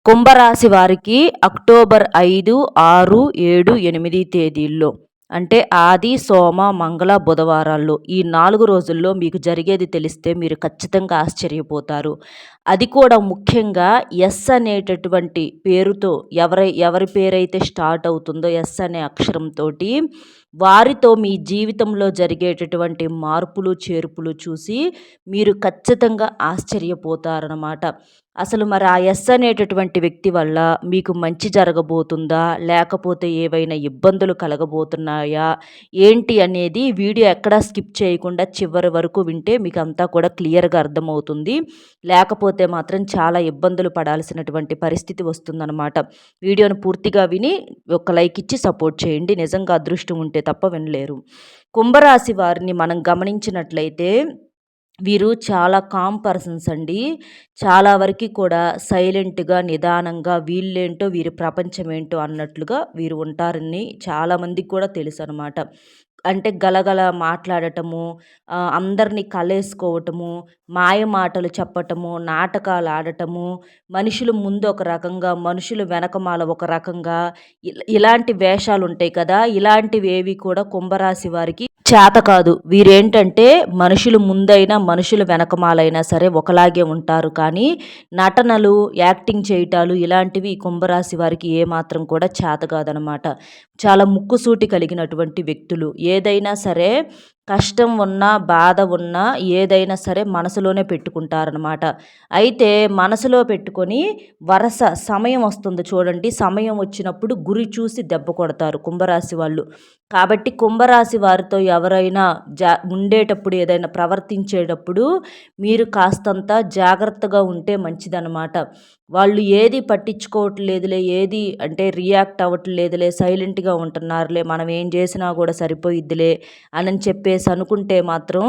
కుంభరాశి వారికి అక్టోబర్ 5, 6, 7, 8 తేదీల్లో అంటే ఆది, సోమ, మంగళ, బుధవారాల్లో ఈ 4 రోజుల్లో మీకు జరిగేది తెలిస్తే మీరు ఖచ్చితంగా ఆశ్చర్యపోతారు. అది కూడా ముఖ్యంగా ఎస్ అనేటటువంటి పేరుతో ఎవరి పేరైతే స్టార్ట్ అవుతుందో ఎస్ అనే అక్షరంతోటి వారితో మీ జీవితంలో జరిగేటటువంటి మార్పులు, చేర్పులు చూసి మీరు ఖచ్చితంగా ఆశ్చర్యపోతారనమాట. అసలు మరి ఆ ఎస్ అనేటటువంటి వ్యక్తి వల్ల మీకు మంచి జరగబోతుందా? లేకపోతే ఏవైనా ఇబ్బందులు కలగబోతున్నాయా? ఏంటి అనేది వీడియో ఎక్కడా స్కిప్ చేయకుండా చివరి వరకు వింటే మీకంతా కూడా క్లియర్‌గా అర్థమవుతుంది. లేకపోతే మాత్రం చాలా ఇబ్బందులు పడాల్సినటువంటి పరిస్థితి వస్తుందనమాట. వీడియోను పూర్తిగా విని ఒక లైక్ ఇచ్చి సపోర్ట్ చేయండి. నిజంగా అదృష్టం ఉంటే తప్ప వినలేరు. కుంభరాశి వారిని మనం గమనించినట్లయితే వీరు చాలా కామ్ పర్సన్స్ అండి. చాలా వరకి కూడా సైలెంట్‌గా, నిదానంగా వీళ్ళేంటో, వీరి ప్రపంచమేంటో అన్నట్లుగా వీరు ఉంటారని చాలామందికి కూడా తెలుసనమాట. అంటే గలగల మాట్లాడటము, అందరిని కలేసుకోవటము, మాయ మాటలు చెప్పటము, నాటకాలాడటము, మనుషుల ముందు ఒక రకంగా, మనుషుల వెనకమాల ఒక రకంగా ఇలాంటి వేషాలుంటాయి కదా! ఇలాంటివేవి కూడా కుంభరాశి వారికి చేత కాదు. వీరేంటంటే మనుషులు ముందైనా, మనుషుల వెనకమాలైనా సరే ఒకలాగే ఉంటారు. కానీ నటనలు, యాక్టింగ్ చేయటాలు ఇలాంటివి ఈ కుంభరాశి వారికి ఏమాత్రం కూడా చేత కాదనమాట. చాలా ముక్కుసూటి కలిగినటువంటి వ్యక్తులు. ఏదైనా సరే కష్టం ఉన్నా, బాధ ఉన్నా ఏదైనా సరే మనసులోనే పెట్టుకుంటారనమాట. అయితే మనసులో పెట్టుకొని సమయం వస్తుంది చూడండి. సమయం వచ్చినప్పుడు గురి చూసి దెబ్బ కొడతారు కుంభరాశి వాళ్ళు. కాబట్టి కుంభరాశి వారితో ఎవరైనా ఉండేటప్పుడు ఏదైనా ప్రవర్తించేటప్పుడు మీరు కాస్తంత జాగ్రత్తగా ఉంటే మంచిదనమాట. వాళ్ళు ఏది పట్టించుకోవట్లేదులే, ఏది అంటే రియాక్ట్ అవ్వట్లేదులే, సైలెంట్‌గా ఉంటున్నారులే, మనం ఏం చేసినా కూడా సరిపోయిద్దిలే అని చెప్పేసి అనుకుంటే మాత్రం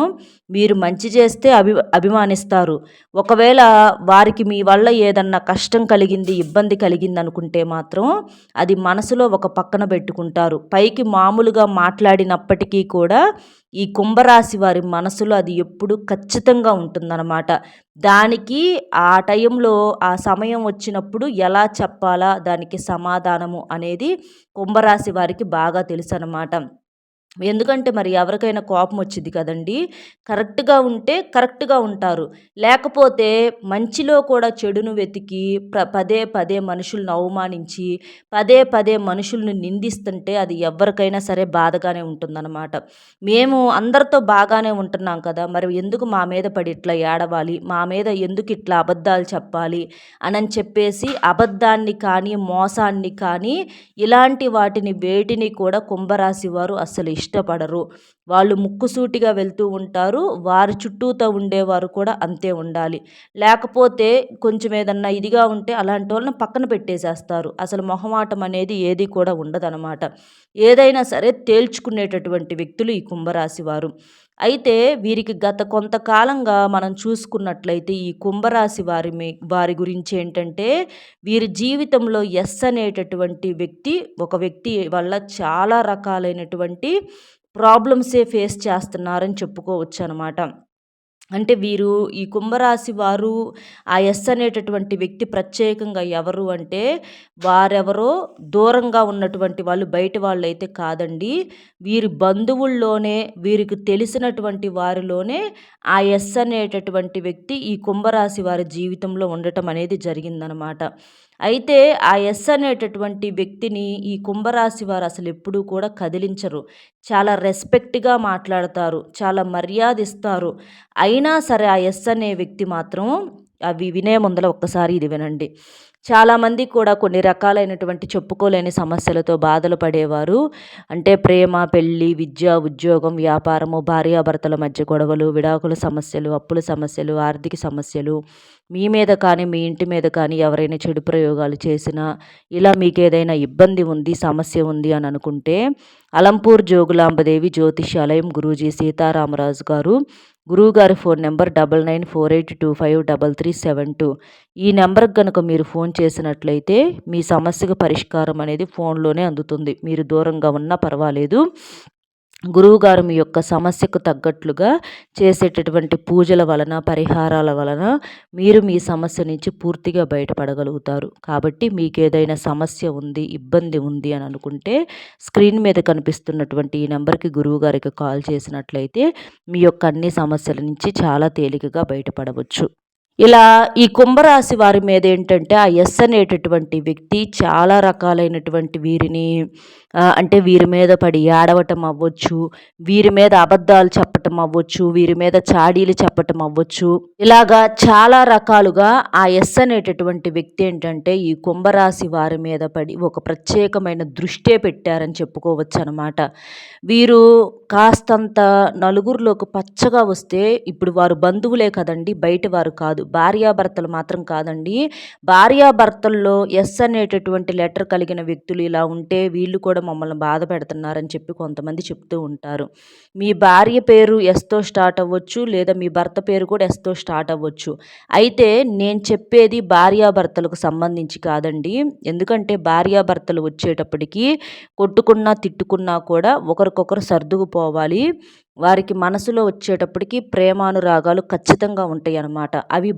మీరు మంచి చేస్తే అభిమానిస్తారు. ఒకవేళ వారికి మీ వల్ల ఏదన్నా కష్టం కలిగింది, ఇబ్బంది కలిగింది అనుకుంటే మాత్రం అది మనసులో ఒక పక్కన పెట్టుకుంటారు. పైకి మామూలుగా మాట్లాడినప్పటికీ కూడా ఈ కుంభరాశి వారి మనసులో అది ఎప్పుడు ఖచ్చితంగా ఉంటుందన్నమాట. దానికి ఆ టైంలో ఆ సమయం వచ్చినప్పుడు ఎలా చెప్పాలా దానికి సమాధానము అనేది కుంభరాశి వారికి బాగా తెలుసనమాట. ఎందుకంటే మరి ఎవరికైనా కోపం వచ్చింది కదండీ! కరెక్ట్‌గా ఉంటే కరెక్ట్‌గా ఉంటారు. లేకపోతే మంచిలో కూడా చెడును వెతికి పదే పదే మనుషులను అవమానించి, పదే పదే మనుషుల్ని నిందిస్తుంటే అది ఎవ్వరికైనా సరే బాధగానే ఉంటుందన్నమాట. మేము అందరితో బాగానే ఉంటున్నాం కదా! మరి ఎందుకు మా మీద పడి ఇట్లా ఏడవాలి? మా మీద ఎందుకు ఇట్లా అబద్ధాలు చెప్పాలి? అనని చెప్పేసి అబద్ధాన్ని కానీ, మోసాన్ని కానీ ఇలాంటి వాటిని వేటిని కూడా కుంభరాశి వారు అస్సలు ఇష్టపడరు. వాళ్ళు ముక్కుసూటిగా వెళ్తూ ఉంటారు. వారి చుట్టూతా ఉండేవారు కూడా అంతే ఉండాలి. లేకపోతే కొంచెం ఏదన్నా ఇదిగా ఉంటే అలాంటోళ్ళని పక్కన పెట్టేసేస్తారు. అసలు మొహమాటం అనేది ఏది కూడా ఉండదనమాట. ఏదైనా సరే తేల్చుకునేటటువంటి వ్యక్తులు ఈ కుంభరాశి వారు. అయితే వీరికి గత కొంతకాలంగా మనం చూసుకున్నట్లయితే ఈ కుంభరాశి వారి గురించి ఏంటంటే వీరి జీవితంలో ఎస్ అనేటటువంటి ఒక వ్యక్తి వల్ల చాలా రకాలైనటువంటి ప్రాబ్లమ్సే ఫేస్ చేస్తున్నారని చెప్పుకోవచ్చనమాట. అంటే వీరు ఈ కుంభరాశి వారు ఆ ఎస్ అనేటటువంటి వ్యక్తి ప్రత్యేకంగా ఎవరు అంటే వారెవరో దూరంగా ఉన్నటువంటి వాళ్ళు, బయట వాళ్ళైతే కాదండి. వీరి బంధువుల్లోనే, వీరికి తెలిసినటువంటి వారిలోనే ఆ ఎస్ అనేటటువంటి వ్యక్తి ఈ కుంభరాశి వారి జీవితంలో ఉండటం అనేది జరిగిందనమాట. అయితే ఆ ఎస్ అనేటటువంటి వ్యక్తిని ఈ కుంభరాశి వారు అసలు ఎప్పుడూ కూడా కదిలించరు. చాలా రెస్పెక్ట్‌గా మాట్లాడతారు. చాలా మర్యాదిస్తారు. అయినా సరే ఆ ఎస్ అనే వ్యక్తి మాత్రం అవి వినే ముందల ఒక్కసారి ఇది వినండి. చాలామంది కూడా కొన్ని రకాలైనటువంటి చెప్పుకోలేని సమస్యలతో బాధలు పడేవారు. అంటే ప్రేమ, పెళ్లి, విద్య, ఉద్యోగం, వ్యాపారము, భార్యాభర్తల మధ్య గొడవలు, విడాకుల సమస్యలు, అప్పుల సమస్యలు, ఆర్థిక సమస్యలు, మీ మీద కానీ, మీ ఇంటి మీద కానీ ఎవరైనా చెడు ప్రయోగాలు చేసినా, ఇలా మీకేదైనా ఇబ్బంది ఉంది, సమస్య ఉంది అని అనుకుంటే అలంపూర్ జోగులాంబదేవి జ్యోతిష్యాలయం గురూజీ సీతారామరాజు గారు, గురువుగారి ఫోన్ నెంబర్ 9948253372. ఈ నెంబర్కి గనుక మీరు ఫోన్ చేసినట్లయితే మీ సమస్యకు పరిష్కారం అనేది ఫోన్లోనే అందుతుంది. మీరు దూరంగా ఉన్నా పర్వాలేదు. గురువుగారు మీ యొక్క సమస్యకు తగ్గట్లుగా చేసేటటువంటి పూజల వలన, పరిహారాల వలన మీరు మీ సమస్య నుంచి పూర్తిగా బయటపడగలుగుతారు. కాబట్టి మీకేదైనా సమస్య ఉంది, ఇబ్బంది ఉంది అని అనుకుంటే స్క్రీన్ మీద కనిపిస్తున్నటువంటి ఈ నెంబర్‌కి గురువుగారికి కాల్ చేసినట్లయితే మీ యొక్క అన్ని సమస్యల నుంచి చాలా తేలికగా బయటపడవచ్చు. ఇలా ఈ కుంభరాశి వారి మీద ఏంటంటే ఆ ఎస్ అనేటటువంటి వ్యక్తి చాలా రకాలైనటువంటి వీరిని అంటే వీరి మీద పడి ఏడవటం అవ్వచ్చు, వీరి మీద అబద్ధాలు చెప్పటం అవ్వచ్చు, వీరి మీద చాడీలు చెప్పటం అవ్వచ్చు. ఇలాగా చాలా రకాలుగా ఆ ఎస్ అనేటటువంటి వ్యక్తి ఏంటంటే ఈ కుంభరాశి వారి మీద పడి ఒక ప్రత్యేకమైన దృష్టే పెట్టారని చెప్పుకోవచ్చు అనమాట. వీరు కాస్తంత నలుగురిలోకి పచ్చగా వస్తే ఇప్పుడు వారు బంధువులే కదండి, బయట వారు కాదు. భార్యాభర్తలు మాత్రం కాదండి. భార్యాభర్తల్లో ఎస్ అనేటటువంటి లెటర్ కలిగిన వ్యక్తులు ఇలా ఉంటే వీళ్ళు కూడా మమ్మల్ని బాధ పెడుతున్నారని చెప్పి కొంతమంది చెప్తూ ఉంటారు. మీ భార్య పేరు ఎస్తో స్టార్ట్ అవ్వచ్చు, లేదా మీ భర్త పేరు కూడా ఎస్తో స్టార్ట్ అవ్వచ్చు. అయితే నేను చెప్పేది భార్యాభర్తలకు సంబంధించి కాదండి. ఎందుకంటే భార్యాభర్తలు వచ్చేటప్పటికి కొట్టుకున్నా తిట్టుకున్నా కూడా ఒకరికొకరు సర్దుకుపోవాలి. వారికి మనసులో వచ్చేటప్పటికి ప్రేమానురాగాలు ఖచ్చితంగా ఉంటాయి అన్నమాట. అవి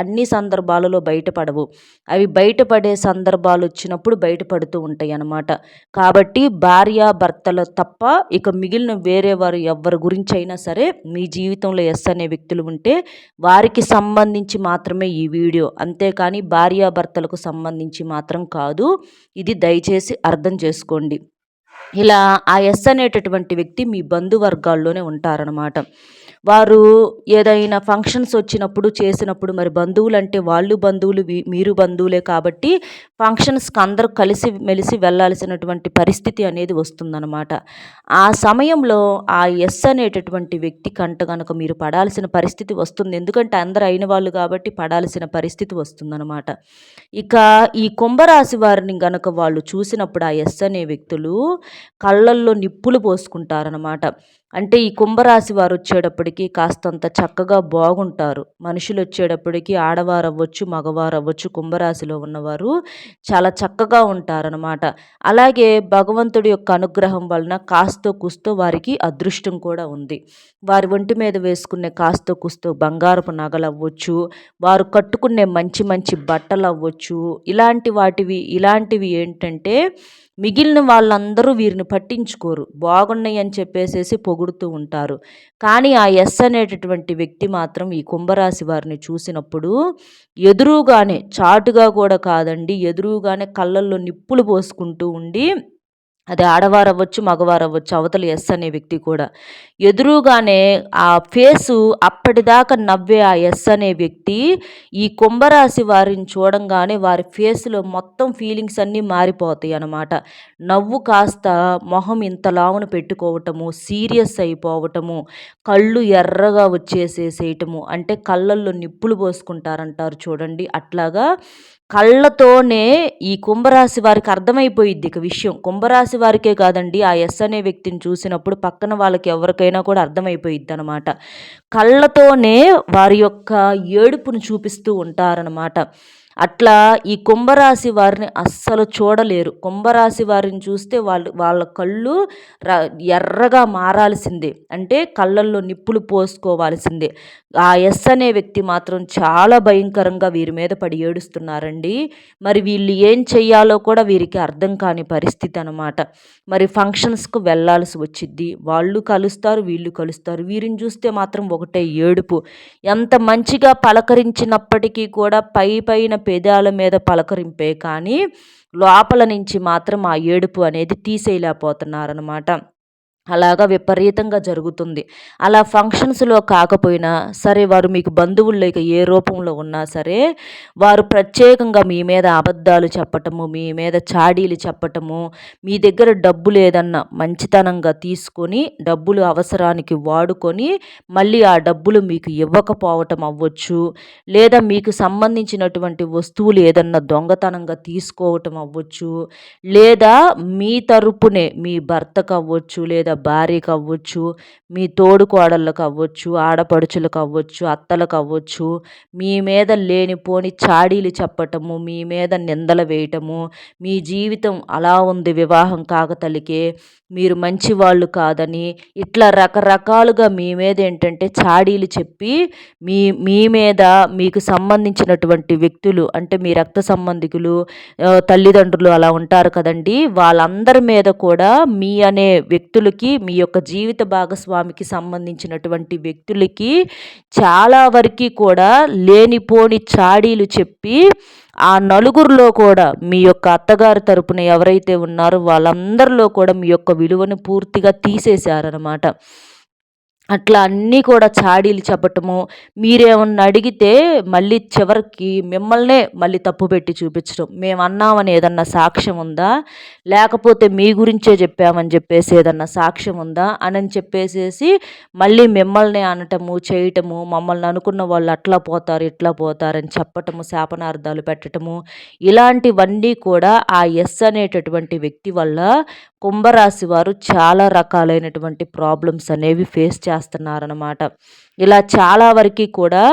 అన్ని సందర్భాలలో బయటపడవు. అవి బయటపడే సందర్భాలు వచ్చినప్పుడు బయటపడుతూ ఉంటాయి అన్నమాట. కాబట్టి భార్యాభర్తలు తప్ప ఇక మిగిలిన వేరే వారు ఎవ్వరి గురించి అయినా సరే మీ జీవితంలో ఎస్ అనే వ్యక్తులు ఉంటే వారికి సంబంధించి మాత్రమే ఈ వీడియో. అంతేకాని భార్యాభర్తలకు సంబంధించి మాత్రం కాదు. ఇది దయచేసి అర్థం చేసుకోండి. ఇలా ఆ ఎస్ అనేటటువంటి వ్యక్తి మీ బంధువర్గాల్లోనే ఉంటారనమాట. వారు ఏదైనా ఫంక్షన్స్ వచ్చినప్పుడు చేసినప్పుడు మరి బంధువులంటే వాళ్ళు బంధువులు మీరు బంధువులే కాబట్టి ఫంక్షన్స్కి అందరూ కలిసి మెలిసి వెళ్ళాల్సినటువంటి పరిస్థితి అనేది వస్తుందన్నమాట. ఆ సమయంలో ఆ ఎస్ అనేటటువంటి వ్యక్తి కంట కనుక మీరు పడాల్సిన పరిస్థితి వస్తుంది. ఎందుకంటే అందరూ అయిన వాళ్ళు కాబట్టి పడాల్సిన పరిస్థితి వస్తుందన్నమాట. ఇక ఈ కుంభరాశి వారిని గనక వాళ్ళు చూసినప్పుడు ఆ ఎస్ అనే వ్యక్తులు కళ్ళల్లో నిప్పులు పోసుకుంటారనమాట. అంటే ఈ కుంభరాశి వారు వచ్చేటప్పటికి కాస్తంత చక్కగా బాగుంటారు. మనుషులు వచ్చేటప్పటికి ఆడవారు అవ్వచ్చు, మగవారు అవ్వచ్చు, కుంభరాశిలో ఉన్నవారు చాలా చక్కగా ఉంటారనమాట. అలాగే భగవంతుడి యొక్క అనుగ్రహం వలన కాస్తో కూస్తో వారికి అదృష్టం కూడా ఉంది. వారి ఒంటి మీద వేసుకునే కాస్తో కూస్తో బంగారపు నగలు అవ్వచ్చు, వారు కట్టుకునే మంచి మంచి బట్టలు అవ్వచ్చు, ఇలాంటివి ఏంటంటే మిగిలిన వాళ్ళందరూ వీరిని పట్టించుకోరు. బాగున్నాయి అని చెప్పేసేసి పొగుడుతూ ఉంటారు. కానీ ఆ ఎస్ అనేటటువంటి వ్యక్తి మాత్రం ఈ కుంభరాశి వారిని చూసినప్పుడు ఎదురుగానే, చాటుగా కూడా కాదండి, ఎదురుగానే కళ్ళల్లో నిప్పులు పోసుకుంటూ ఉండి, అది ఆడవారవ్వచ్చు, మగవారవ్వచ్చు, అవతల ఎస్ అనే వ్యక్తి కూడా ఎదురుగానే ఆ ఫేసు అప్పటిదాకా నవ్వే ఆ ఎస్ అనే వ్యక్తి ఈ కుంభరాశి వారిని చూడంగానే వారి ఫేస్లో మొత్తం ఫీలింగ్స్ అన్నీ మారిపోతాయి అన్నమాట. నవ్వు కాస్త మొహం ఇంతలావున పెట్టుకోవటము, సీరియస్ అయిపోవటము, కళ్ళు ఎర్రగా వచ్చేసేసేయటము, అంటే కళ్ళల్లో నిప్పులు పోసుకుంటారంటారు చూడండి, అట్లాగా కళ్ళతోనే ఈ కుంభరాశి వారికి అర్థమైపోయిద్ది ఇక విషయం. కుంభరాశి వారికే కాదండి, ఆ ఎస్ అనే వ్యక్తిని చూసినప్పుడు పక్కన వాళ్ళకి ఎవరికైనా కూడా అర్థమైపోయిద్ది అనమాట. కళ్ళతోనే వారి యొక్క ఏడుపును చూపిస్తూ ఉంటారనమాట. అట్లా ఈ కుంభరాశి వారిని అస్సలు చూడలేరు. కుంభరాశి వారిని చూస్తే వాళ్ళ కళ్ళు ఎర్రగా మారాల్సిందే, అంటే కళ్ళల్లో నిప్పులు పోసుకోవాల్సిందే. ఆ ఎస్ అనే వ్యక్తి మాత్రం చాలా భయంకరంగా వీరి మీద పడి ఏడుస్తున్నారండి. మరి వీళ్ళు ఏం చెయ్యాలో కూడా వీరికి అర్థం కాని పరిస్థితి అనమాట. మరి ఫంక్షన్స్కు వెళ్ళాల్సి వచ్చిద్ది, వాళ్ళు కలుస్తారు, వీళ్ళు కలుస్తారు, వీరిని చూస్తే మాత్రం ఒకటే ఏడుపు. ఎంత మంచిగా పలకరించినప్పటికీ కూడా పైన పెదాల మీద పలకరింపే కానీ లోపల నుంచి మాత్రం ఆ ఏడుపు అనేది తీసేయలేకపోతున్నారనమాట. అలాగా విపరీతంగా జరుగుతుంది. అలా ఫంక్షన్స్‌లో కాకపోయినా సరే, వారు మీకు బంధువుల్లో ఇక ఏ రూపంలో ఉన్నా సరే, వారు ప్రత్యేకంగా మీ మీద అబద్ధాలు చెప్పటము, మీ మీద చాడీలు చెప్పటము, మీ దగ్గర డబ్బు లేదన్నా మంచితనంగా తీసుకొని, డబ్బులు అవసరానికి వాడుకొని, మళ్ళీ ఆ డబ్బులు మీకు ఇవ్వకపోవటం అవ్వచ్చు, లేదా మీకు సంబంధించినటువంటి వస్తువులు ఏదన్నా దొంగతనంగా తీసుకోవటం అవ్వచ్చు, లేదా మీ తరపునే మీ భర్తకు అవ్వచ్చు, లేదా భార్యకవ్వచ్చు, మీ తోడికోడళ్ళకవ్వచ్చు, ఆడపడుచులకవ్వచ్చు, అత్తలకవ్వచ్చు, మీ మీద లేనిపోని చాడీలు చెప్పటము, మీ మీద నిందలు వేయటము, మీ జీవితం అలా ఉంది వివాహం కాకతలికే, మీరు మంచివాళ్ళు కాదని, ఇట్లా రకరకాలుగా మీ మీద ఏంటంటే చాడీలు చెప్పి మీ మీ మీద మీకు సంబంధించినటువంటి వ్యక్తులు అంటే మీ రక్త సంబంధికులు, తల్లిదండ్రులు అలా ఉంటారు కదండీ! వాళ్ళందరి మీద కూడా మీ అనే వ్యక్తులకి, మీ యొక్క జీవిత భాగస్వామికి సంబంధించినటువంటి వ్యక్తులకి చాలా వరకి కూడా లేనిపోని చాడీలు చెప్పి, ఆ నలుగురిలో కూడా మీ యొక్క అత్తగారి తరపున ఎవరైతే ఉన్నారో వాళ్ళందరిలో కూడా మీ యొక్క విలువను పూర్తిగా తీసేశారనమాట. అట్లా అన్నీ కూడా చాడీలు చెప్పటము, మీరేమన్నా అడిగితే మళ్ళీ చివరికి మిమ్మల్నే మళ్ళీ తప్పుపెట్టి చూపించడం. మేమన్నామని ఏదన్నా సాక్ష్యం ఉందా? లేకపోతే మీ గురించే చెప్పామని చెప్పేసి ఏదన్నా సాక్ష్యం ఉందా? అని చెప్పేసేసి మళ్ళీ మిమ్మల్నే అనటము, చేయటము, మమ్మల్ని అనుకున్న వాళ్ళు అట్లా పోతారు, ఇట్లా పోతారని చెప్పటము, శాపనార్థాలు పెట్టటము, ఇలాంటివన్నీ కూడా ఆ ఎస్ అనేటటువంటి వ్యక్తి వల్ల కుంభరాశి వారు చాలా రకాలైనటువంటి ప్రాబ్లమ్స్ అనేవి ఫేస్ చేస్తున్నారన్నమాట. ఇలా చాలా వరకు కూడా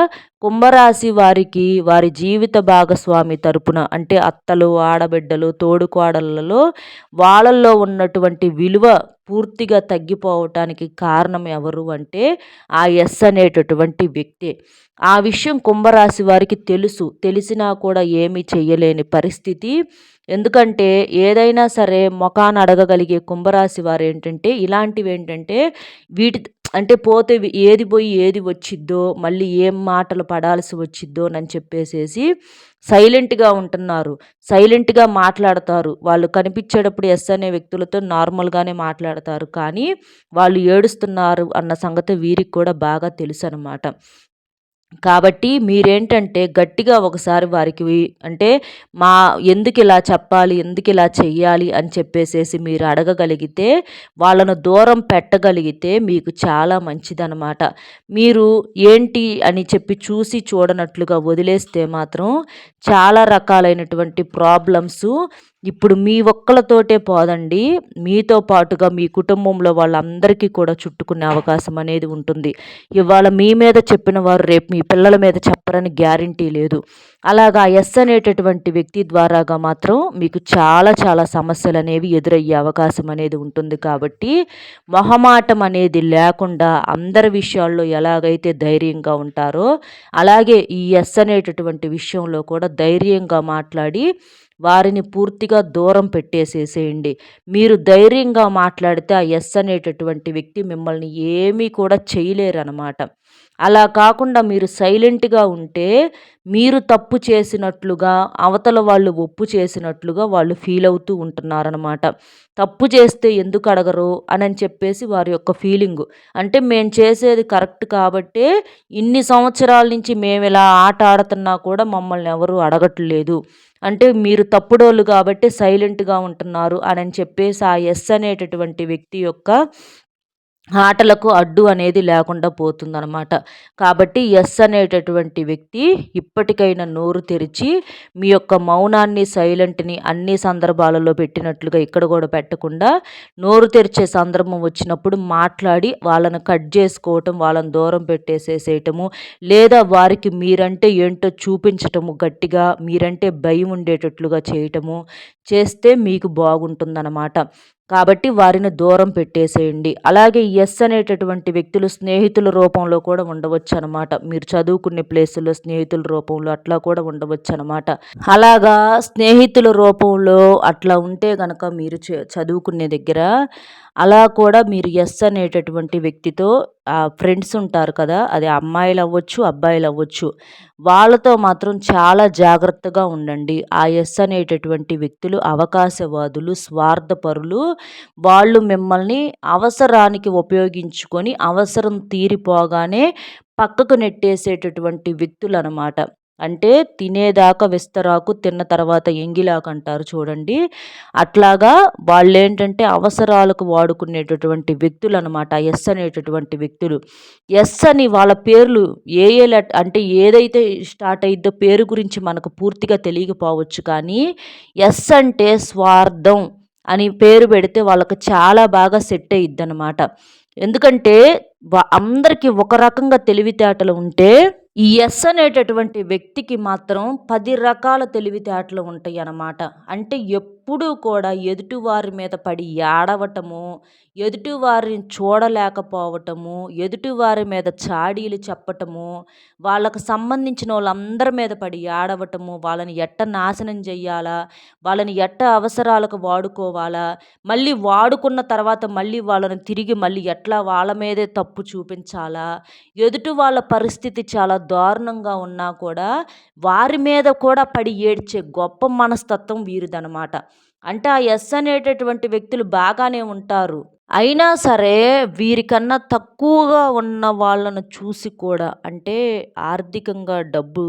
కుంభరాశి వారికి వారి జీవిత భాగస్వామి తరపున అంటే అత్తలు, ఆడబిడ్డలు, తోడుకోడళ్ళలో వాళ్ళల్లో ఉన్నటువంటి విలువ పూర్తిగా తగ్గిపోవటానికి కారణం ఎవరు అంటే ఆ ఎస్ అనేటటువంటి వ్యక్తే. ఆ విషయం కుంభరాశి వారికి తెలుసు. తెలిసినా కూడా ఏమీ చెయ్యలేని పరిస్థితి. ఎందుకంటే ఏదైనా సరే మొఖాన అడగగలిగే కుంభరాశి వారు ఏంటంటే ఇలాంటివి ఏంటంటే వీటి అంటే పోతే ఏది పోయి ఏది వచ్చిద్దో, మళ్ళీ ఏం మాటలు పడాల్సి వచ్చిద్దోనని చెప్పేసేసి సైలెంట్గా ఉంటున్నారు. సైలెంట్గా మాట్లాడతారు. వాళ్ళు కనిపించేటప్పుడు ఎస్ అనే వ్యక్తులతో నార్మల్గానే మాట్లాడతారు. కానీ వాళ్ళు ఏడుస్తున్నారు అన్న సంగతి వీరికి కూడా బాగా తెలుసు అనమాట. కాబట్టి మీరేంటంటే గట్టిగా ఒకసారి వారికి అంటే మా ఎందుకు ఇలా చెప్పాలి, ఎందుకు ఇలా చెయ్యాలి అని చెప్పేసేసి మీరు అడగగలిగితే, వాళ్ళను దూరం పెట్టగలిగితే మీకు చాలా మంచిదనమాట. మీరు ఏంటి అని చెప్పి చూసి చూడనట్లుగా వదిలేస్తే మాత్రం చాలా రకాలైనటువంటి ప్రాబ్లమ్సు ఇప్పుడు మీ ఒక్కళ్ళతోటే పోదండి. మీతో పాటుగా మీ కుటుంబంలో వాళ్ళందరికీ కూడా చుట్టుకునే అవకాశం అనేది ఉంటుంది. ఇవాళ మీ మీద చెప్పిన వారు రేపు మీ పిల్లల మీద చెప్పరని గ్యారంటీ లేదు. అలాగా ఎస్ అనేటటువంటి వ్యక్తి ద్వారాగా మాత్రం మీకు చాలా చాలా సమస్యలు అనేవి ఎదురయ్యే అవకాశం అనేది ఉంటుంది. కాబట్టి మొహమాటం అనేది లేకుండా అందరి విషయాల్లో ఎలాగైతే ధైర్యంగా ఉంటారో అలాగే ఈ ఎస్ అనేటటువంటి విషయంలో కూడా ధైర్యంగా మాట్లాడి వారిని పూర్తిగా దూరం పెట్టేసేసేయండి. మీరు ధైర్యంగా మాట్లాడితే ఆ ఎస్ అనేటటువంటి వ్యక్తి మిమ్మల్ని ఏమీ కూడా చేయలేరనమాట. అలా కాకుండా మీరు సైలెంట్గా ఉంటే మీరు తప్పు చేసినట్లుగా అవతల వాళ్ళు ఒప్పు చేసినట్లుగా వాళ్ళు ఫీల్ అవుతూ ఉంటున్నారనమాట. తప్పు చేస్తే ఎందుకు అడగరు అని చెప్పేసి వారి యొక్క ఫీలింగు. అంటే మేము చేసేది కరెక్ట్ కాబట్టే ఇన్ని సంవత్సరాల నుంచి మేము ఇలా ఆట ఆడుతున్నా కూడా మమ్మల్ని ఎవరు అడగట్లేదు. అంటే మీరు తప్పుడోళ్ళు కాబట్టి సైలెంట్గా ఉంటున్నారు అని చెప్పేసి ఆ ఎస్ అనేటటువంటి వ్యక్తి యొక్క ఆటలకు అడ్డు అనేది లేకుండా పోతుందనమాట. కాబట్టి ఎస్ అనేటటువంటి వ్యక్తి ఇప్పటికైనా నోరు తెరిచి మీ యొక్క మౌనాన్ని, సైలెంట్‌ని అన్ని సందర్భాలలో పెట్టినట్లుగా ఇక్కడ కూడా పెట్టకుండా నోరు తెరిచే సందర్భం వచ్చినప్పుడు మాట్లాడి వాళ్ళని కట్ చేసుకోవటం, వాళ్ళని దూరం పెట్టేసేసేయటము, లేదా వారికి మీరంటే ఏంటో చూపించటము గట్టిగా, మీరంటే భయం ఉండేటట్లుగా చేయటము చేస్తే మీకు బాగుంటుందన్నమాట. కాబట్టి వారిని దూరం పెట్టేసేయండి. అలాగే ఎస్ అనేటటువంటి వ్యక్తులు స్నేహితుల రూపంలో కూడా ఉండవచ్చు అనమాట. మీరు చదువుకునే ప్లేసుల్లో స్నేహితుల రూపంలో అట్లా కూడా ఉండవచ్చు అనమాట. అలాగా స్నేహితుల రూపంలో అట్లా ఉంటే గనక మీరు చదువుకునే దగ్గర అలా కూడా మీరు ఎస్ అనేటటువంటి వ్యక్తితో ఫ్రెండ్స్ ఉంటారు కదా, అది అమ్మాయిలు అవ్వచ్చు, అబ్బాయిలు అవ్వచ్చు, వాళ్ళతో మాత్రం చాలా జాగ్రత్తగా ఉండండి. ఆ ఎస్ అనేటటువంటి వ్యక్తులు అవకాశవాదులు, స్వార్థపరులు. వాళ్ళు మిమ్మల్ని అవసరానికి ఉపయోగించుకొని అవసరం తీరిపోగానే పక్కకు నెట్టేసేటటువంటి వ్యక్తులు అనమాట. అంటే తినేదాకా విస్తరాకు తిన్న తర్వాత ఎంగిలాకు అంటారు చూడండి. అట్లాగా వాళ్ళేంటంటే అవసరాలకు వాడుకునేటటువంటి వ్యక్తులు అనమాట ఎస్ అనేటటువంటి వ్యక్తులు. ఎస్ అని వాళ్ళ పేర్లు ఏ ఏ అంటే ఏదైతే స్టార్ట్ అయిద్దో పేరు గురించి మనకు పూర్తిగా తెలియకపోవచ్చు. కానీ ఎస్ అంటే స్వార్థం, అని పేరు పెడితే వాళ్ళకి చాలా బాగా సెట్ అయ్యిద్దనమాట. ఎందుకంటే అందరికీ ఒక రకంగా తెలివితేటలు ఉంటే, ఈ ఎస్ అనేటటువంటి వ్యక్తికి మాత్రం 10 రకాల తెలివితేటలు ఉంటాయన్నమాట. అంటే ఎప్పుడూ కూడా ఎదుటివారి మీద పడి ఏడవటము, ఎదుటివారిని చూడలేకపోవటము, ఎదుటివారి మీద చాడీలు చెప్పటము, వాళ్ళకి సంబంధించినోళ్ళందరి మీద పడి ఏడవటము, వాళ్ళని ఎట్ట నాశనం జెయ్యాలా, వాళ్ళని ఎట్ట అవసరాలకు వాడుకోవాలా, మళ్ళీ వాడుకున్న తర్వాత మళ్ళీ వాళ్ళని తిరిగి మళ్ళీ ఎట్లా వాళ్ళ మీదే తప్పు చూపించాలా, ఎదుటి వాళ్ళ పరిస్థితి చాలా దారుణంగా ఉన్నా కూడా వారి మీద కూడా పడి ఏడ్చే గొప్ప మనస్తత్వం వీరిదనమాట. అంటే ఆ యెస్ అనేటటువంటి వ్యక్తులు బాగానే ఉంటారు. అయినా సరే వీరికన్నా తక్కువగా ఉన్న వాళ్ళను చూసి కూడా, అంటే ఆర్థికంగా డబ్బు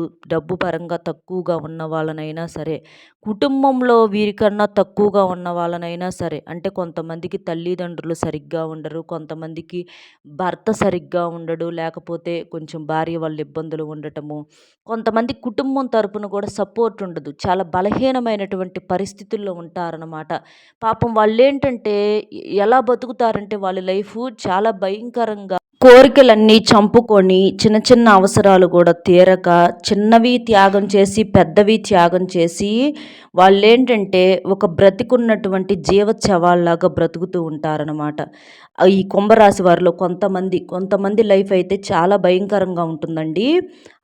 పరంగా తక్కువగా ఉన్న వాళ్ళనైనా సరే, కుటుంబంలో వీరికన్నా తక్కువగా ఉన్న వాళ్ళనైనా సరే, అంటే కొంతమందికి తల్లిదండ్రులు సరిగ్గా ఉండరు, కొంతమందికి భర్త సరిగ్గా ఉండడు, లేకపోతే కొంచెం భార్య వాళ్ళ ఇబ్బందులు ఉండటము, కొంతమంది కుటుంబం తరపున కూడా సపోర్ట్ ఉండదు, చాలా బలహీనమైనటువంటి పరిస్థితుల్లో ఉంటారనమాట. పాపం వాళ్ళేంటంటే ఎలా బతుకుతారంటే వాళ్ళ లైఫు చాలా భయంకరంగా కోరికలన్నీ చంపుకొని చిన్న చిన్న అవసరాలు కూడా తీరక చిన్నవి త్యాగం చేసి పెద్దవి త్యాగం చేసి వాళ్ళేంటంటే ఒక బ్రతికున్నటువంటి జీవచ్చవాల్లాగా బ్రతుకుతూ ఉంటారనమాట. ఈ కుంభరాశి వారిలో కొంతమంది లైఫ్ అయితే చాలా భయంకరంగా ఉంటుందండి.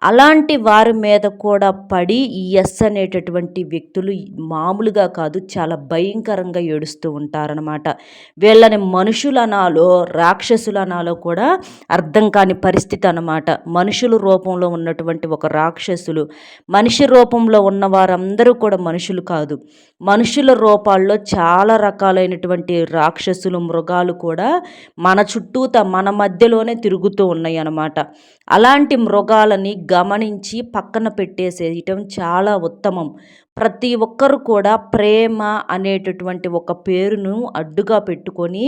అలాంటి వారి మీద కూడా పడి ఈ ఎస్ అనేటటువంటి వ్యక్తులు మామూలుగా కాదు, చాలా భయంకరంగా ఏడుస్తూ ఉంటారనమాట. వీళ్ళని మనుషులనాలో రాక్షసులనాలో కూడా అర్థం కాని పరిస్థితి అనమాట. మనుషుల రూపంలో ఉన్నటువంటి ఒక రాక్షసులు, మనిషి రూపంలో ఉన్న వారందరూ కూడా మనుషులు కాదు. మనుషుల రూపాల్లో చాలా రకాలైనటువంటి రాక్షసులు, మృగాలు కూడా మన చుట్టూత మన మధ్యలోనే తిరుగుతూ ఉన్నాయి అన్నమాట. అలాంటి మృగాలని గమనించి పక్కన పెట్టేసేయటం చాలా ఉత్తమం. ప్రతి ఒక్కరు కూడా ప్రేమ అనేటటువంటి ఒక పేరును అడ్డుగా పెట్టుకొని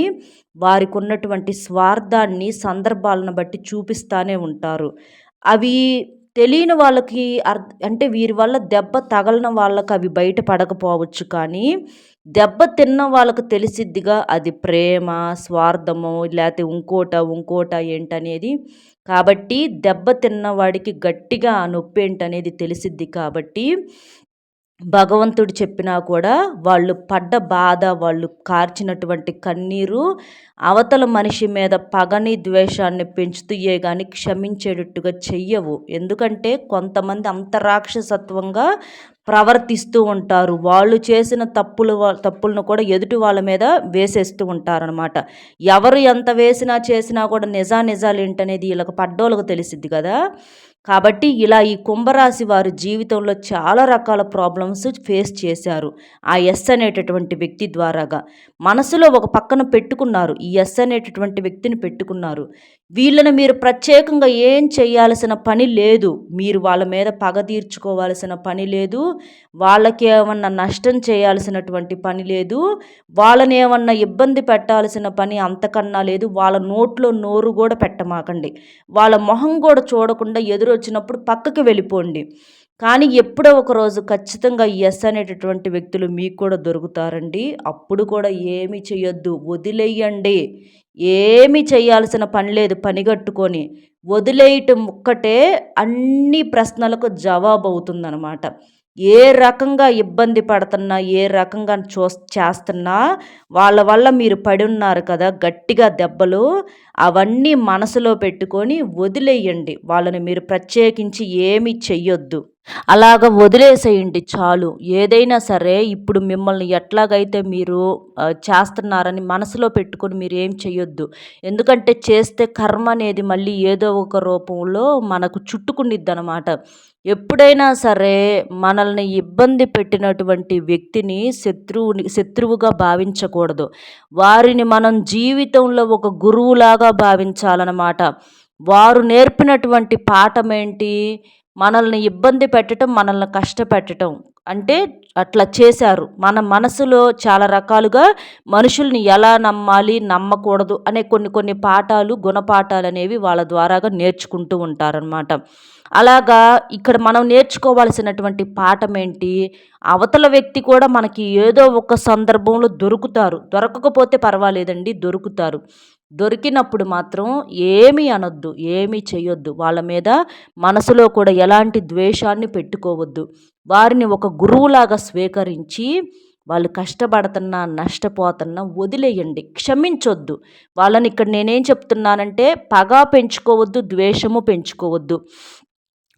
వారికి ఉన్నటువంటి స్వార్థాన్ని సందర్భాలను బట్టి చూపిస్తానే ఉంటారు. అవి తెలియని వాళ్ళకి అంటే వీరి వల్ల దెబ్బ తగలని వాళ్ళకి అవి బయట పడకపోవచ్చు, కానీ దెబ్బ తిన్న వాళ్ళకు తెలిసిద్దిగా అది ప్రేమ, స్వార్థమో లేకపోతే ఇంకోట ఏంటనేది. కాబట్టి దెబ్బ తిన్నవాడికి గట్టిగా ఆ నొప్పేంటనేది తెలిసిద్ది కాబట్టి భగవంతుడు చెప్పినా కూడా వాళ్ళు పడ్డ బాధ, వాళ్ళు కార్చినటువంటి కన్నీరు అవతల మనిషి మీద పగని, ద్వేషాన్ని పెంచుతాయే గాని క్షమించేటట్టుగా చెయ్యవు. ఎందుకంటే కొంతమంది అంత రాక్షసత్వంగా ప్రవర్తిస్తూ ఉంటారు. వాళ్ళు చేసిన తప్పులను కూడా ఎదుటి వాళ్ళ మీద వేసేస్తూ ఉంటారనమాట. ఎవరు ఎంత వేసినా చేసినా కూడా నిజాలేంటనేది వీళ్ళకి పడ్డోళ్ళకి తెలిసిద్ది కదా! కాబట్టి ఇలా ఈ కుంభరాశి వారి జీవితంలో చాలా రకాల ప్రాబ్లమ్స్ ఫేస్ చేశారు. ఆ ఎస్ అనేటటువంటి వ్యక్తి ద్వారాగా. మనసులో ఒక పక్కన పెట్టుకున్నారు. ఈ ఎస్ అనేటటువంటి వ్యక్తిని పెట్టుకున్నారు. వీళ్ళని మీరు ప్రత్యేకంగా ఏం చేయాల్సిన పని లేదు. మీరు వాళ్ళ మీద పగ తీర్చుకోవాల్సిన పని లేదు. వాళ్ళకి ఏమన్నా నష్టం చేయాల్సినటువంటి పని లేదు. వాళ్ళని ఏమన్నా ఇబ్బంది పెట్టాల్సిన పని అంతకన్నా లేదు. వాళ్ళ నోట్లో నోరు కూడా పెట్టమాకండి. వాళ్ళ మొహం కూడా చూడకుండా ఎదురొచ్చినప్పుడు పక్కకి వెళ్ళిపోండి. కానీ ఎప్పుడో ఒకరోజు ఖచ్చితంగా ఎస్ అనేటటువంటి వ్యక్తులు మీకు కూడా దొరుకుతారండి. అప్పుడు కూడా ఏమీ చేయొద్దు, వదిలేయండి. ఏమీ చేయాల్సిన పని లేదు. పనిగట్టుకొని వదిలేయటం ఒక్కటే అన్ని ప్రశ్నలకు జవాబు అవుతుందన్నమాట. ఏ రకంగా ఇబ్బంది పడుతున్నా, ఏ రకంగా చేస్తున్నా వాళ్ళ వల్ల మీరు పడి ఉన్నారు కదా గట్టిగా దెబ్బలు, అవన్నీ మనసులో పెట్టుకొని వదిలేయండి. వాళ్ళని మీరు ప్రత్యేకించి ఏమీ చెయ్యొద్దు. అలాగ వదిలేసేయండి చాలు. ఏదైనా సరే ఇప్పుడు మిమ్మల్ని ఎట్లాగైతే మీరు చేస్తున్నారని మనసులో పెట్టుకొని మీరేం చెయ్యొద్దు. ఎందుకంటే చేస్తే కర్మ అనేది మళ్ళీ ఏదో ఒక రూపంలో మనకు చుట్టుకునిద్దనమాట. ఎప్పుడైనా సరే మనల్ని ఇబ్బంది పెట్టినటువంటి వ్యక్తిని శత్రువుగా భావించకూడదు. వారిని మనం జీవితంలో ఒక గురువులాగా భావించాలన్నమాట. వారు నేర్పినటువంటి పాఠమేంటి? మనల్ని ఇబ్బంది పెట్టటం, మనల్ని కష్టపెట్టటం. అంటే అట్లా చేశారు. మన మనసులో చాలా రకాలుగా మనుషుల్ని ఎలా నమ్మాలి, నమ్మకూడదు అనే కొన్ని కొన్ని పాఠాలు, గుణపాఠాలనేవి వాళ్ళ ద్వారాగా నేర్చుకుంటూ ఉంటారనమాట. అలాగా ఇక్కడ మనం నేర్చుకోవాల్సినటువంటి పాఠమేంటి, అవతల వ్యక్తి కూడా మనకి ఏదో ఒక సందర్భంలో దొరుకుతారు. దొరకకపోతే పర్వాలేదండి, దొరుకుతారు. దొరికినప్పుడు మాత్రం ఏమీ అనొద్దు, ఏమీ చెయ్యొద్దు. వాళ్ళ మీద మనసులో కూడా ఎలాంటి ద్వేషాన్ని పెట్టుకోవద్దు. వారిని ఒక గురువులాగా స్వీకరించి, వాళ్ళు కష్టపడుతున్నా, నష్టపోతున్నా వదిలేయండి. క్షమించొద్దు. వాళ్ళని ఇక్కడ నేనేం చెప్తున్నానంటే పగ పెంచుకోవద్దు, ద్వేషము పెంచుకోవద్దు.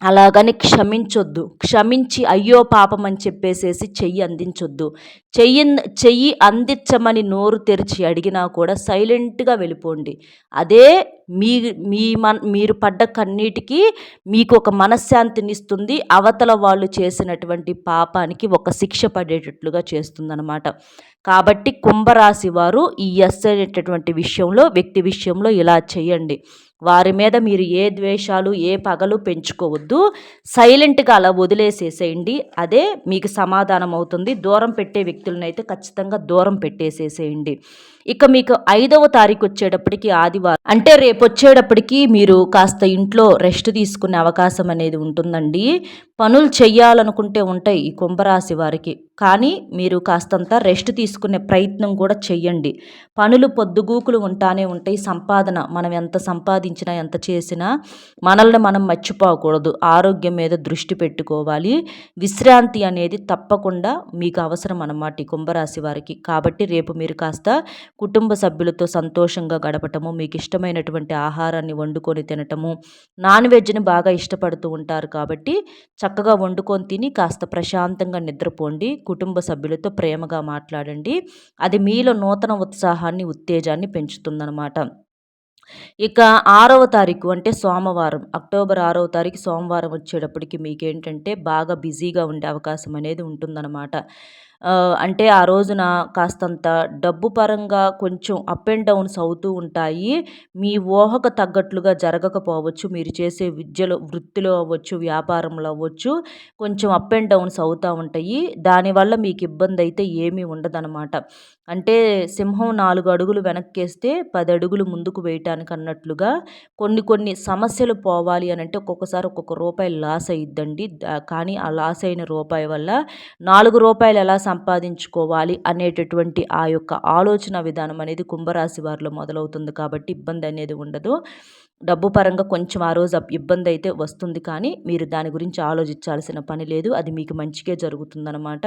అలాగని క్షమించొద్దు. క్షమించి అయ్యో పాపం అని చెప్పేసేసి చెయ్యి అందించొద్దు. చెయ్యి అందించమని నోరు తెరిచి అడిగినా కూడా సైలెంట్‌గా వెళ్ళిపోండి. అదే మీ మీరు పడ్డ కన్నీటికి మీకు ఒక మనశ్శాంతినిస్తుంది. అవతల వాళ్ళు చేసినటువంటి పాపానికి ఒక శిక్ష పడేటట్లుగా చేస్తుందనమాట. కాబట్టి కుంభరాశి వారు ఈ యెస్ అనేటటువంటి విషయంలో, వ్యక్తి విషయంలో ఇలా చేయండి. వారి మీద మీరు ఏ ద్వేషాలు, ఏ పగలు పెంచుకోవద్దు. సైలెంట్‌గా అలా వదిలేసేసేయండి. అదే మీకు సమాధానం అవుతుంది. దూరం పెట్టే వ్యక్తులనైతే ఖచ్చితంగా దూరం పెట్టేసేసేయండి. ఇక మీకు 5వ తారీఖు వచ్చేటప్పటికి ఆదివారం. అంటే రేపొచ్చేటప్పటికి మీరు కాస్త ఇంట్లో రెస్ట్ తీసుకునే అవకాశం అనేది ఉంటుందండి. పనులు చెయ్యాలనుకుంటే ఉంటాయి ఈ కుంభరాశి వారికి. కానీ మీరు కాస్తంత రెస్ట్ తీసుకునే ప్రయత్నం కూడా చెయ్యండి. పనులు పొద్దుగూకులు ఉంటానే ఉంటాయి. సంపాదన మనం ఎంత సంపాదించినా, ఎంత చేసినా మనల్ని మనం మర్చిపోకూడదు. ఆరోగ్యం మీద దృష్టి పెట్టుకోవాలి. విశ్రాంతి అనేది తప్పకుండా మీకు అవసరం అన్నమాట ఈ కుంభరాశి వారికి. కాబట్టి రేపు మీరు కాస్త కుటుంబ సభ్యులతో సంతోషంగా గడపటము, మీకు ఇష్టమైనటువంటి ఆహారాన్ని వండుకొని తినటము, నాన్ వెజ్‌ని బాగా ఇష్టపడుతూ ఉంటారు కాబట్టి చక్కగా వండుకొని తిని కాస్త ప్రశాంతంగా నిద్రపోండి. కుటుంబ సభ్యులతో ప్రేమగా మాట్లాడండి. అది మీలో నూతన ఉత్సాహాన్ని, ఉత్తేజాన్ని పెంచుతుందనమాట. ఇక 6వ తారీఖు అంటే సోమవారం, అక్టోబర్ 6వ తారీఖు సోమవారం వచ్చేటప్పటికి మీకేంటంటే బాగా బిజీగా ఉండే అవకాశం అనేది ఉంటుందన్నమాట. అంటే ఆ రోజున కాస్తంత డబ్బు పరంగా కొంచెం అప్ అండ్ డౌన్స్ అవుతూ ఉంటాయి. మీ ఊహకు తగ్గట్లుగా జరగకపోవచ్చు. మీరు చేసే వృత్తిలో అవ్వచ్చు, వ్యాపారంలో అవ్వచ్చు, కొంచెం అప్ అండ్ డౌన్స్ అవుతూ ఉంటాయి. దానివల్ల మీకు ఇబ్బందయితే ఏమీ ఉండదనమాట. అంటే సింహం 4 అడుగులు వెనక్కేస్తే 10 అడుగులు ముందుకు వేయటానికన్నట్లుగా కొన్ని కొన్ని సమస్యలు పోవాలి అనంటే ఒక్కొక్కసారి ఒక్కొక్క రూపాయి లాస్ అయ్యిద్దండి. కానీ ఆ లాస్ అయిన రూపాయి వల్ల రూ. 4 ఎలా సంపాదించుకోవాలి అనేటటువంటి ఆ యొక్క ఆలోచన విధానం అనేది కుంభరాశి వారిలో మొదలవుతుంది కాబట్టి ఇబ్బందనేది ఉండదు. డబ్బు పరంగా కొంచెం ఆ రోజు ఇబ్బందయితే వస్తుంది. కానీ మీరు దాని గురించి ఆలోచించాల్సిన పని లేదు. అది మీకు మంచికే జరుగుతుందనమాట.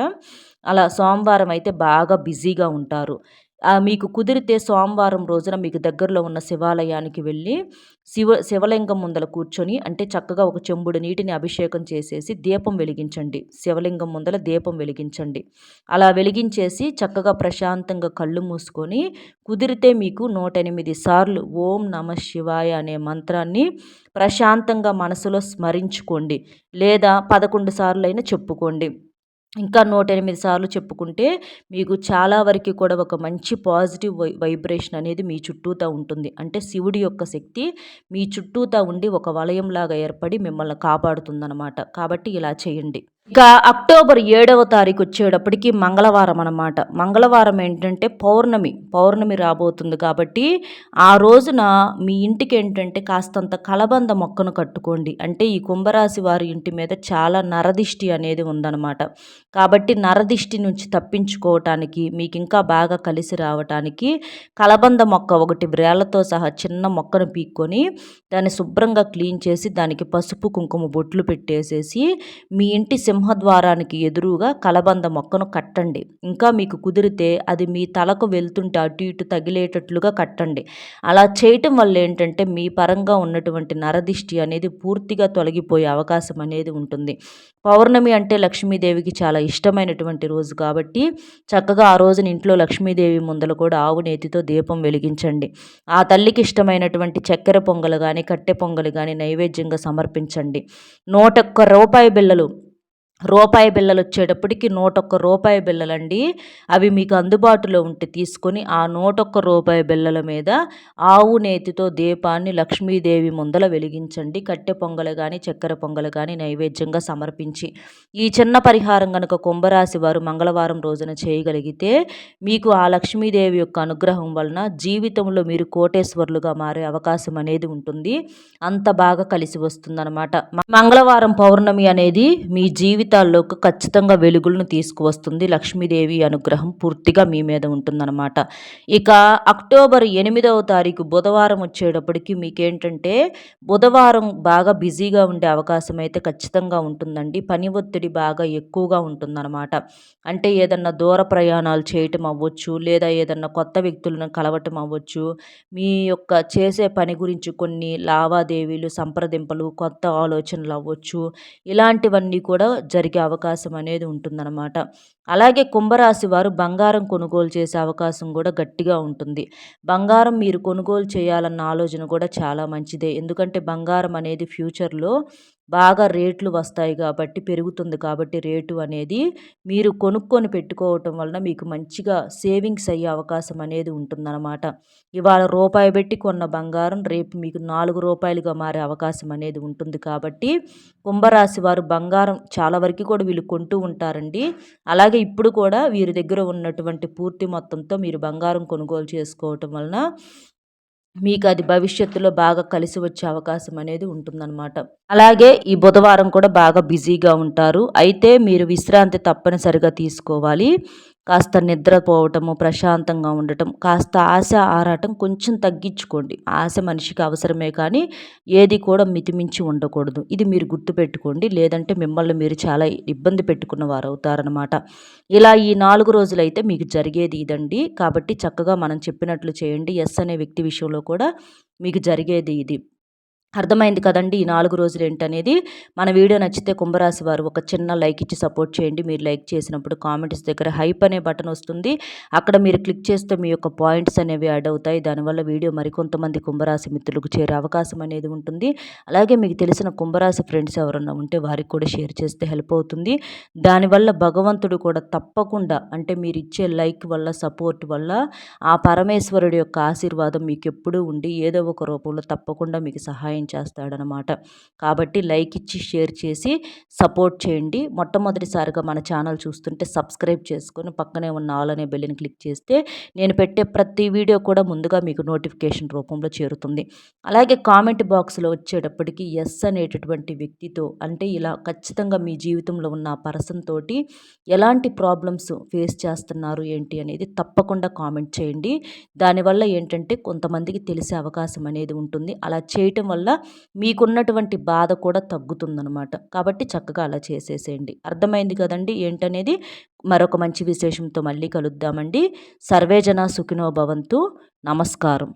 అలా సోమవారం అయితే బాగా బిజీగా ఉంటారు. మీకు కుదిరితే సోమవారం రోజున మీకు దగ్గరలో ఉన్న శివాలయానికి వెళ్ళి శివలింగం ముందల కూర్చొని అంటే చక్కగా ఒక చెంబుడు నీటిని అభిషేకం చేసేసి దీపం వెలిగించండి. శివలింగం ముందల దీపం వెలిగించండి. అలా వెలిగించేసి చక్కగా ప్రశాంతంగా కళ్ళు మూసుకొని కుదిరితే మీకు 108 సార్లు ఓం నమః శివాయ అనే మంత్రాన్ని ప్రశాంతంగా మనసులో స్మరించుకోండి. లేదా 11 సార్లైనా చెప్పుకోండి. ఇంకా 108 సార్లు చెప్పుకుంటే మీకు చాలా వరకు కూడా ఒక మంచి పాజిటివ్ వైబ్రేషన్ అనేది మీ చుట్టూతా ఉంటుంది. అంటే శివుడి యొక్క శక్తి మీ చుట్టూతా ఉండి ఒక వలయంలాగా ఏర్పడి మిమ్మల్ని కాపాడుతుందనమాట. కాబట్టి ఇలా చేయండి. ఇక అక్టోబర్ 7వ తారీఖు వచ్చేటప్పటికి మంగళవారం అనమాట. మంగళవారం ఏంటంటే పౌర్ణమి రాబోతుంది కాబట్టి ఆ రోజున మీ ఇంటికి ఏంటంటే కాస్తంత కలబంద మొక్కను కట్టుకోండి. అంటే ఈ కుంభరాశి వారి ఇంటి మీద చాలా నరదిష్టి అనేది ఉందన్నమాట. కాబట్టి నరదిష్టి నుంచి తప్పించుకోవటానికి మీకు ఇంకా బాగా కలిసి రావటానికి కలబంద మొక్క ఒకటి వ్రేళ్లతో సహా చిన్న మొక్కను పీక్కొని దాన్ని శుభ్రంగా క్లీన్ చేసి దానికి పసుపు కుంకుమ బొట్లు పెట్టేసేసి మీ ఇంటి సింహద్వారానికి ఎదురుగా కలబంద మొక్కను కట్టండి. ఇంకా మీకు కుదిరితే అది మీ తలకు వెళ్తుంటే అటు ఇటు తగిలేటట్లుగా కట్టండి. అలా చేయటం వల్ల ఏంటంటే మీ పరంగా ఉన్నటువంటి నరదిష్టి అనేది పూర్తిగా తొలగిపోయే అవకాశం అనేది ఉంటుంది. పౌర్ణమి అంటే లక్ష్మీదేవికి చాలా ఇష్టమైనటువంటి రోజు కాబట్టి చక్కగా ఆ రోజున ఇంట్లో లక్ష్మీదేవి ముందల కూడా ఆవు నేతితో దీపం వెలిగించండి. ఆ తల్లికి ఇష్టమైనటువంటి చక్కెర పొంగలు కానీ, కట్టె పొంగలు కానీ నైవేద్యంగా సమర్పించండి. 101 రూపాయి బిళ్ళలు రూపాయి బిళ్ళలొచ్చేటప్పటికి రూ. 101 బిళ్ళలండి. అవి మీకు అందుబాటులో ఉంటే తీసుకొని, ఆ రూ. 101 బిళ్ళల మీద ఆవు నేతితో దీపాన్ని లక్ష్మీదేవి ముందల వెలిగించండి. కట్టె పొంగలి గాని, చక్కెర పొంగలి గాని నైవేద్యంగా సమర్పించి, ఈ చిన్న పరిహారం గనక కుంభరాశి వారు మంగళవారం రోజున చేయగలిగితే, మీకు ఆ లక్ష్మీదేవి యొక్క అనుగ్రహం వలన జీవితంలో మీరు కోటేశ్వరులుగా మారే అవకాశం అనేది ఉంటుంది. అంత బాగా కలిసి వస్తుందనమాట. మంగళవారం పౌర్ణమి అనేది మీ జీవితాల్లోకి ఖచ్చితంగా వెలుగులను తీసుకువస్తుంది. లక్ష్మీదేవి అనుగ్రహం పూర్తిగా మీ మీద ఉంటుందన్నమాట. ఇక అక్టోబర్ 8వ తారీఖు బుధవారం వచ్చేటప్పటికి మీకేంటంటే బుధవారం బాగా బిజీగా ఉండే అవకాశం అయితే ఖచ్చితంగా ఉంటుందండి. పని ఒత్తిడి బాగా ఎక్కువగా ఉంటుందన్నమాట. అంటే ఏదన్నా దూర ప్రయాణాలు చేయటం అవ్వచ్చు, లేదా ఏదన్నా కొత్త వ్యక్తులను కలవటం అవ్వచ్చు, మీ యొక్క చేసే పని గురించి కొన్ని లావాదేవీలు, సంప్రదింపులు, కొత్త ఆలోచనలు అవ్వచ్చు. ఇలాంటివన్నీ కూడా జరిగే అవకాశం అనేది ఉంటుందన్నమాట. అలాగే కుంభరాశి వారు బంగారం కొనుగోలు చేసే అవకాశం కూడా గట్టిగా ఉంటుంది. బంగారం మీరు కొనుగోలు చేయాలన్న ఆలోచన కూడా చాలా మంచిదే. ఎందుకంటే బంగారం అనేది ఫ్యూచర్‌లో బాగా రేట్లు వస్తాయి కాబట్టి, పెరుగుతుంది కాబట్టి రేటు అనేది మీరు కొనుక్కొని పెట్టుకోవటం వలన మీకు మంచిగా సేవింగ్స్ అయ్యే అవకాశం అనేది ఉంటుందన్నమాట. ఇవాళ రూపాయి పెట్టి కొన్న బంగారం రేపు మీకు రూ. 4గా మారే అవకాశం అనేది ఉంటుంది కాబట్టి, కుంభరాశి వారు బంగారం చాలా వరకు కూడా వీళ్ళు కొంటూ ఉంటారండి. అలాగే ఇప్పుడు కూడా వీరి దగ్గర ఉన్నటువంటి పూర్తి మొత్తంతో మీరు బంగారం కొనుగోలు చేసుకోవటం వలన మీకు అది భవిష్యత్తులో బాగా కలిసి వచ్చే అవకాశం అనేది ఉంటుందన్నమాట. అలాగే ఈ బుధవారం కూడా బాగా బిజీగా ఉంటారు. అయితే మీరు విశ్రాంతి తప్పనిసరిగా తీసుకోవాలి. కాస్త నిద్రపోవటము, ప్రశాంతంగా ఉండటం, కాస్త ఆశ, ఆరాటం కొంచెం తగ్గించుకోండి. ఆశ మనిషికి అవసరమే కానీ ఏది కూడా మితిమించి ఉండకూడదు. ఇది మీరు గుర్తుపెట్టుకోండి. లేదంటే మిమ్మల్ని మీరు చాలా ఇబ్బంది పెట్టుకున్న వారు అవుతారనమాట. ఇలా ఈ 4 రోజులైతే మీకు జరిగేది ఇదండి. కాబట్టి చక్కగా మనం చెప్పినట్లు చేయండి. యెస్ అనే వ్యక్తి విషయంలో కూడా మీకు జరిగేది ఇది. అర్థమైంది కదండీ! ఈ 4 రోజులేంటనేది. మన వీడియో నచ్చితే కుంభరాశి వారు ఒక చిన్న లైక్ ఇచ్చి సపోర్ట్ చేయండి. మీరు లైక్ చేసినప్పుడు కామెంట్స్ దగ్గర హైప్ అనే బటన్ వస్తుంది. అక్కడ మీరు క్లిక్ చేస్తే మీ యొక్క పాయింట్స్ అనేవి యాడ్ అవుతాయి. దానివల్ల వీడియో మరికొంతమంది కుంభరాశి మిత్రులకు చేరే అవకాశం అనేది ఉంటుంది. అలాగే మీకు తెలిసిన కుంభరాశి ఫ్రెండ్స్ ఎవరన్నా ఉంటే వారికి కూడా షేర్ చేస్తే హెల్ప్ అవుతుంది. దానివల్ల భగవంతుడు కూడా తప్పకుండా అంటే మీరిచ్చే లైక్ వల్ల, సపోర్ట్ వల్ల ఆ పరమేశ్వరుడి యొక్క ఆశీర్వాదం మీకెప్పుడూ ఉండి ఏదో ఒక రూపంలో తప్పకుండా మీకు సహాయం చేస్తాడనమాట. కాబట్టి లైక్ ఇచ్చి షేర్ చేసి సపోర్ట్ చేయండి. మొట్టమొదటిసారిగా మన ఛానల్ చూస్తుంటే సబ్స్క్రైబ్ చేసుకొని పక్కనే ఉన్న ఆల్ అనే బెల్‌ని క్లిక్ చేస్తే నేను పెట్టే ప్రతి వీడియో కూడా ముందుగా మీకు నోటిఫికేషన్ రూపంలో చేరుతుంది. అలాగే కామెంట్ బాక్స్‌లో వచ్చేటప్పటికి యెస్ అనేటటువంటి వ్యక్తితో అంటే ఇలా ఖచ్చితంగా మీ జీవితంలో ఉన్న ఆ పర్సన్ తోటి ఎలాంటి ప్రాబ్లమ్స్ ఫేస్ చేస్తున్నారు ఏంటి అనేది తప్పకుండా కామెంట్ చేయండి. దానివల్ల ఏంటంటే కొంతమందికి తెలిసే అవకాశం అనేది ఉంటుంది. అలా చేయటం వల్ల మీకున్నటువంటి బాధ కూడా తగ్గుతుందనమాట. కాబట్టి చక్కగా అలా చేసేసేయండి. అర్థమైంది కదండీ ఏంటనేది. మరొక మంచి విశేషంతో మళ్ళీ కలుద్దామండి. సర్వేజన సుఖినో భవంతు. నమస్కారం.